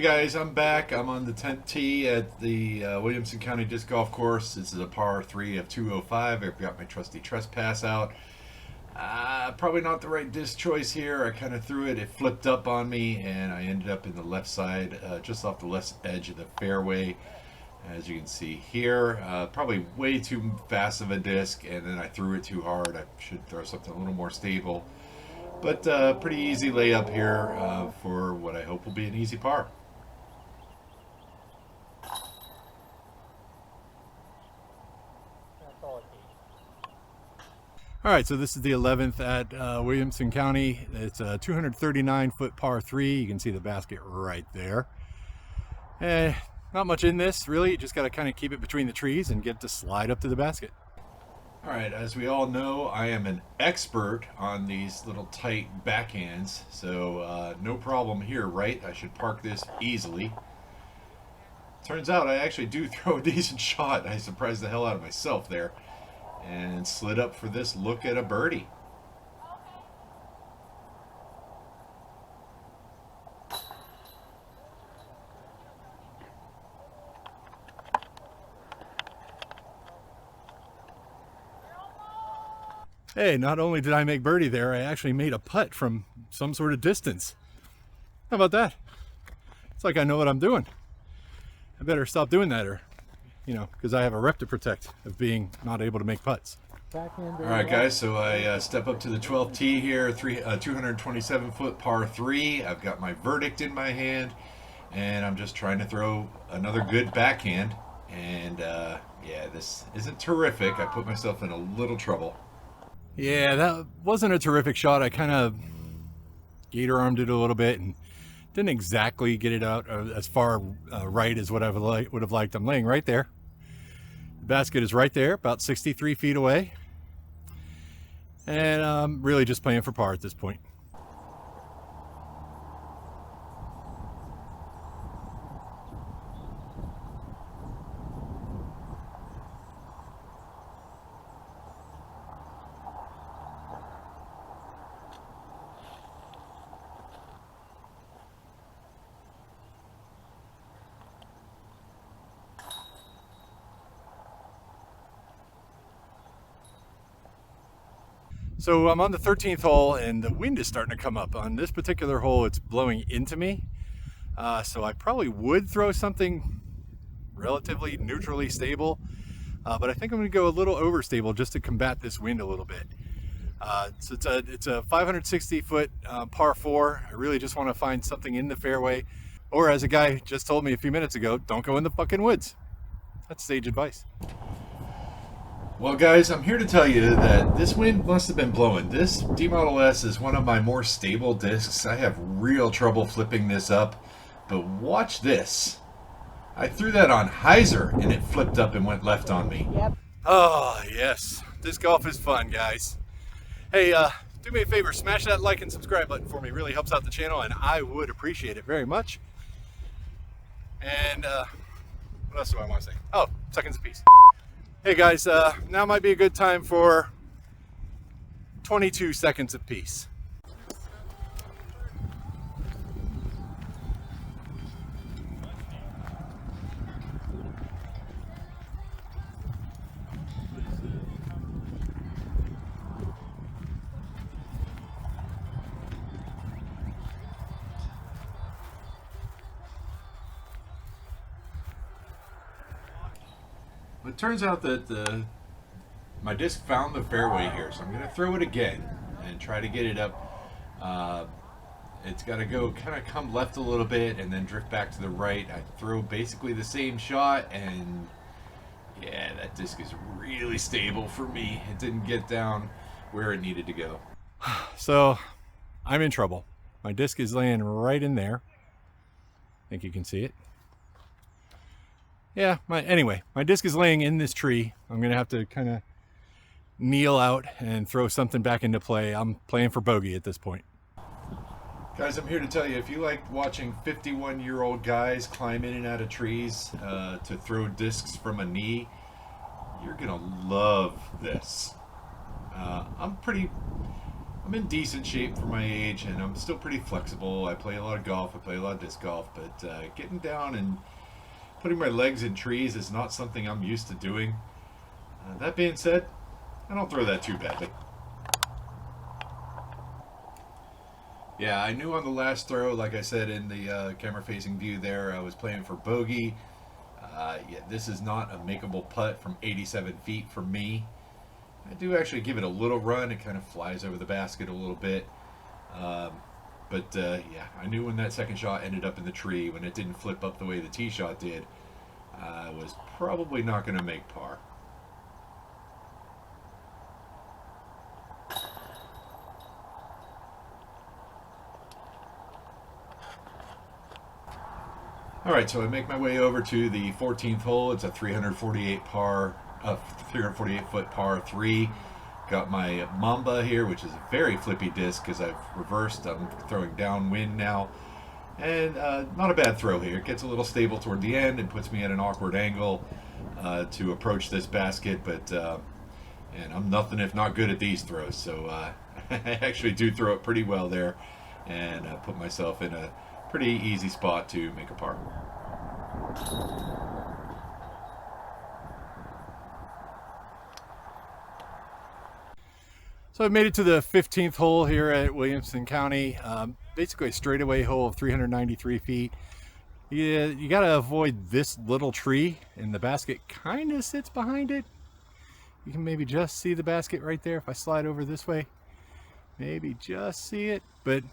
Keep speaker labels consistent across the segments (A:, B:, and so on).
A: guys, I'm back. I'm on the 10th tee at the Williamson County Disc Golf Course. This is a par 3 of 205. I've got my trusty trespass out. Probably not the right disc choice here. I kind of threw it. It flipped up on me, and I ended up in the left side, just off the left edge of the fairway. As you can see here, probably way too fast of a disc, and then I threw it too hard. I should throw something a little more stable. But pretty easy layup here for what I hope will be an easy par. All right, so this is the 11th at Williamson County. It's a 239-foot par 3. You can see the basket right there. Not much in this, really. You just got to kind of keep it between the trees and get it to slide up to the basket. All right, as we all know, I am an expert on these little tight backhands, so no problem here, right? I should park this easily. Turns out I actually do throw a decent shot. I surprised the hell out of myself there and slid up for this look at a birdie. Hey, not only did I make birdie there, I actually made a putt from some sort of distance. How about that? It's like I know what I'm doing. I better stop doing that, or, because I have a rep to protect of being not able to make putts. All right, guys, so I step up to the 12th tee here, 227-foot par 3. I've got my verdict in my hand, and I'm just trying to throw another good backhand. And, yeah, this isn't terrific. I put myself in a little trouble. Yeah, that wasn't a terrific shot. I kind of gator armed it a little bit and didn't exactly get it out as far right as what I would have liked. I'm laying right there. The basket is right there, about 63 feet away. And I'm really just playing for par at this point. So I'm on the 13th hole, and the wind is starting to come up. On this particular hole, it's blowing into me. So I probably would throw something relatively neutrally stable, but I think I'm going to go a little overstable just to combat this wind a little bit. So it's a 560-foot par 4. I really just want to find something in the fairway, or as a guy just told me a few minutes ago, don't go in the fucking woods. That's sage advice. Well, guys, I'm here to tell you that this wind must have been blowing. This D Model S is one of my more stable discs. I have real trouble flipping this up, but watch this. I threw that on hyzer and it flipped up and went left on me. Yep. Oh, yes. Disc golf is fun, guys. Hey, do me a favor, smash that like and subscribe button for me. It really helps out the channel, and I would appreciate it very much. And what else do I want to say? Oh, seconds apiece. Hey guys, now might be a good time for 22 seconds apiece. It turns out that my disc found the fairway here, so I'm going to throw it again and try to get it up. It's got to go kind of come left a little bit and then drift back to the right. I throw basically the same shot, and yeah, that disc is really stable for me. It didn't get down where it needed to go. So I'm in trouble. My disc is laying right in there. I think you can see it. Yeah, anyway, my disc is laying in this tree. I'm going to have to kind of kneel out and throw something back into play. I'm playing for bogey at this point. Guys, I'm here to tell you, if you like watching 51-year-old guys climb in and out of trees to throw discs from a knee, you're going to love this. I'm pretty I'm in decent shape for my age, and I'm still pretty flexible. I play a lot of golf, I play a lot of disc golf, but getting down and putting my legs in trees is not something I'm used to doing. That being said, I don't throw that too badly. Yeah, I knew on the last throw, like I said in the camera facing view there, I was playing for bogey. Yeah, this is not a makeable putt from 87 feet for me. I do actually give it a little run. It kind of flies over the basket a little bit. Yeah, I knew when that second shot ended up in the tree, when it didn't flip up the way the tee shot did, I was probably not going to make par. Alright, so I make my way over to the 14th hole. It's a 348 foot par 3. Got my Mamba here, which is a very flippy disc because I've reversed. I'm throwing downwind now. And not a bad throw here. It gets a little stable toward the end and puts me at an awkward angle to approach this basket. And I'm nothing if not good at these throws. So I actually do throw it pretty well there and put myself in a pretty easy spot to make a par. So I made it to the 15th hole here at Williamson County. Basically a straightaway hole of 393 feet. You got to avoid this little tree, and the basket kind of sits behind it. You can maybe just see the basket right there if I slide over this way. Maybe just see it, but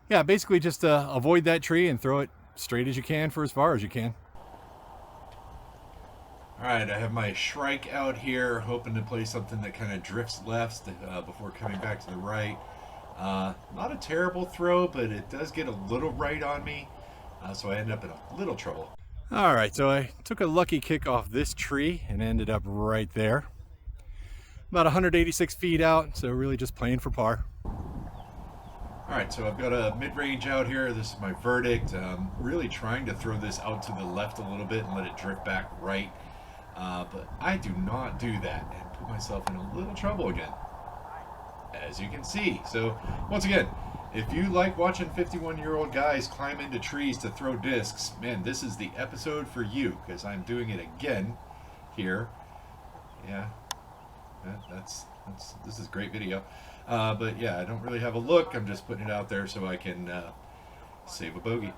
A: yeah, basically just avoid that tree and throw it straight as you can for as far as you can. Alright, I have my Shrike out here, hoping to play something that kind of drifts left before coming back to the right. Not a terrible throw, but it does get a little right on me, so I end up in a little trouble. Alright, so I took a lucky kick off this tree and ended up right there. About 186 feet out, so really just playing for par. Alright, so I've got a mid-range out here. This is my verdict. Really trying to throw this out to the left a little bit and let it drift back right. But I do not do that and put myself in a little trouble again, as you can see. So once again, if you like watching 51-year-old guys climb into trees to throw discs, man, this is the episode for you, because I'm doing it again here. Yeah, this is a great video. But yeah, I don't really have a look. I'm just putting it out there so I can save a bogey.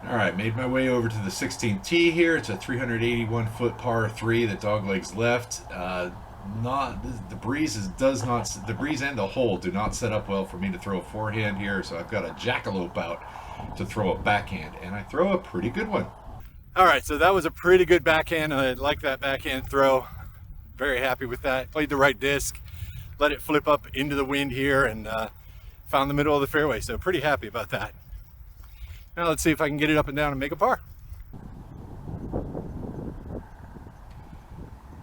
A: Alright, made my way over to the 16th tee here. It's a 381 foot par 3 that doglegs left. The breeze and the hole do not set up well for me to throw a forehand here, so I've got a jackalope out to throw a backhand, and I throw a pretty good one. Alright, so that was a pretty good backhand. I like that backhand throw. Very happy with that. Played the right disc, let it flip up into the wind here, and found the middle of the fairway, so pretty happy about that. Now let's see if I can get it up and down and make a par.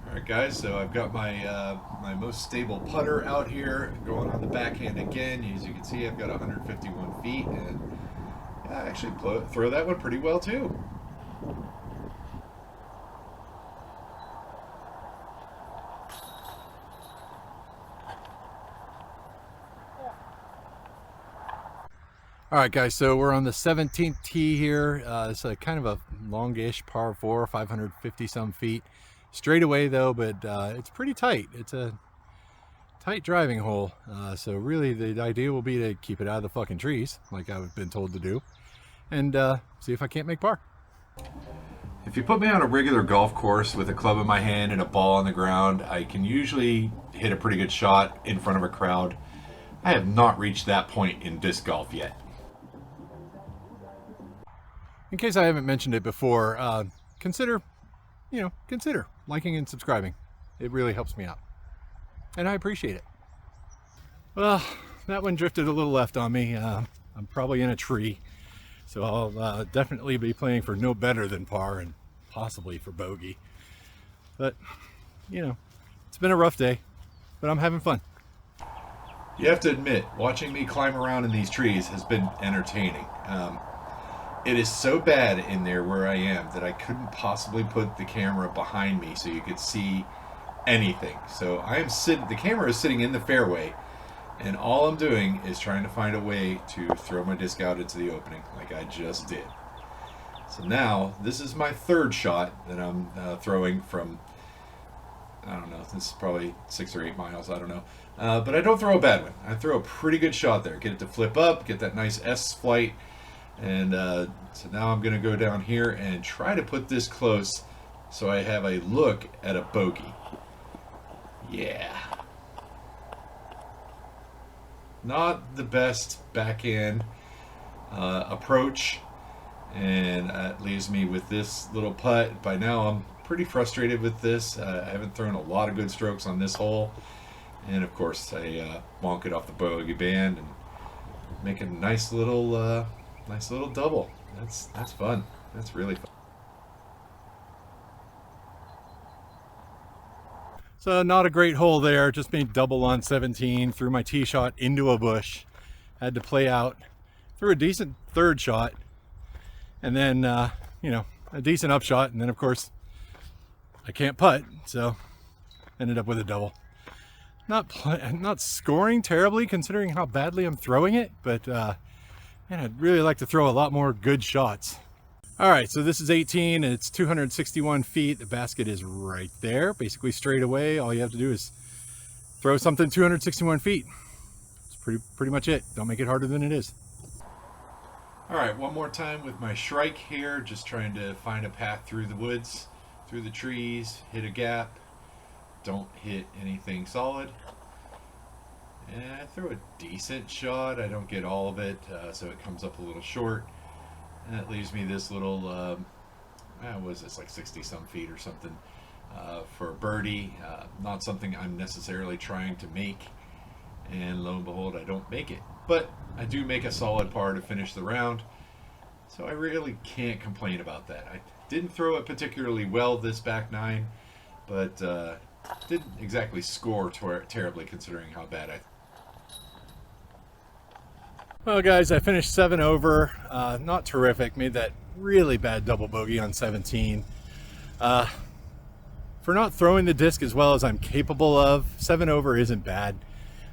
A: Alright guys, so I've got my my most stable putter out here, going on the backhand again. As you can see, I've got 151 feet, and yeah, I actually throw that one pretty well too. Alright guys, so we're on the 17th tee here. It's a kind of a longish par 4, 550 some feet. Straight away though, but it's pretty tight. It's a tight driving hole. So really the idea will be to keep it out of the fucking trees, like I've been told to do, and see if I can't make par. If you put me on a regular golf course with a club in my hand and a ball on the ground, I can usually hit a pretty good shot in front of a crowd. I have not reached that point in disc golf yet. In case I haven't mentioned it before, consider liking and subscribing. It really helps me out, and I appreciate it. Well, that one drifted a little left on me. I'm probably in a tree, so I'll definitely be playing for no better than par and possibly for bogey. But, you know, it's been a rough day, but I'm having fun. You have to admit, watching me climb around in these trees has been entertaining. It is so bad in there where I am that I couldn't possibly put the camera behind me so you could see anything. So the camera is sitting in the fairway, and all I'm doing is trying to find a way to throw my disc out into the opening like I just did. So now, this is my third shot that I'm throwing from, I don't know, this is probably 6 or 8 miles, I don't know. But I don't throw a bad one. I throw a pretty good shot there. Get it to flip up, get that nice S flight. And so now I'm going to go down here and try to put this close so I have a look at a bogey. Yeah. Not the best backhand approach. And that leaves me with this little putt. By now I'm pretty frustrated with this. I haven't thrown a lot of good strokes on this hole. And of course I bonk it off the bogey band and make a nice little double. That's fun. That's really fun. So not a great hole there. Just made double on 17. Threw my tee shot into a bush. Had to play out. Threw a decent third shot. And then, you know, a decent upshot. And then, of course, I can't putt. So ended up with a double. Not scoring terribly considering how badly I'm throwing it. But, man, I'd really like to throw a lot more good shots. All right, so this is 18 and it's 261 feet. The basket is right there, basically straight away. All you have to do is throw something 261 feet. It's pretty much it. Don't make it harder than it is. All right, one more time with my Shrike here, just trying to find a path through the woods, through the trees, hit a gap. Don't hit anything solid. And I throw a decent shot. I don't get all of it, so it comes up a little short. And that leaves me this little, what was this, like 60 some feet or something for a birdie. Not something I'm necessarily trying to make. And lo and behold, I don't make it. But I do make a solid par to finish the round. So I really can't complain about that. I didn't throw it particularly well this back nine, but didn't exactly score terribly considering how bad I. Well guys, I finished 7 over, not terrific, made that really bad double bogey on 17. For not throwing the disc as well as I'm capable of, 7 over isn't bad.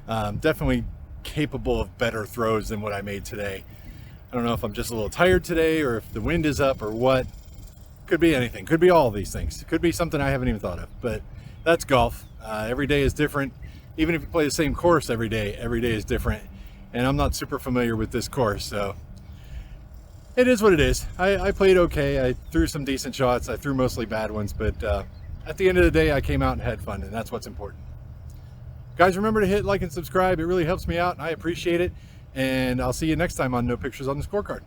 A: Definitely capable of better throws than what I made today. I don't know if I'm just a little tired today or if the wind is up or what. Could be anything, could be all of these things. Could be something I haven't even thought of, but that's golf. Every day is different. Even if you play the same course every day is different. And I'm not super familiar with this course, so it is what it is. I played okay. I threw some decent shots. I threw mostly bad ones, but at the end of the day, I came out and had fun, and that's what's important. Guys, remember to hit like and subscribe. It really helps me out, and I appreciate it. And I'll see you next time on No Pictures on the Scorecard.